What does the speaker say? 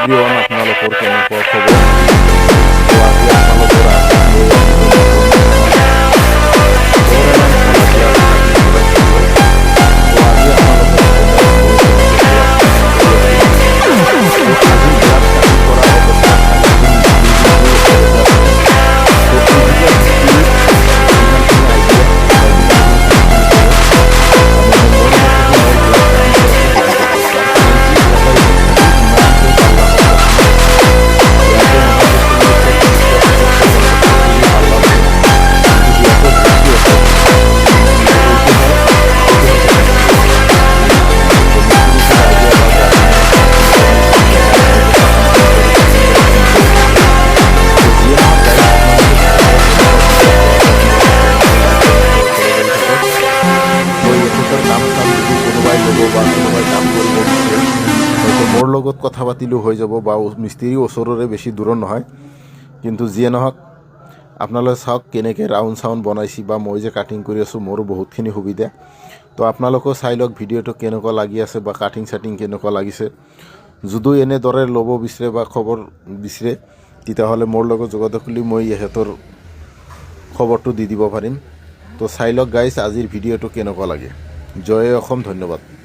Everyone আপোনালোকৰ কেনেকুৱা খবৰ তো আজি আপোনালোকৰ মোৰ লগত কথা পাতিলেও হৈ যাব বা মিস্ত্ৰী ওচৰৰে বেছি দূৰৰ নহয় কিন্তু যিয়ে নহওক আপোনালোকে চাওক কেনেকৈ ৰাউণ্ড চাউণ্ড বনাইছি বা মই যে কাটিং কৰি আছোঁ মোৰো বহুতখিনি সুবিধা তো আপোনালোকেও চাই লওক ভিডিঅ'টো কেনেকুৱা লাগি আছে বা কাটিং চাটিং কেনেকুৱা লাগিছে যদি এনেদৰে ল'ব বিচাৰে বা খবৰ বিচাৰে তেতিয়াহ'লে মোৰ লগত যোগাযোগ কৰি মই ইহঁতৰ খবৰটো দি দিব পাৰিম তো চাই লওক গাইজ আজিৰ ভিডিঅ'টো কেনেকুৱা লাগে জয় অসম ধন্যবাদ।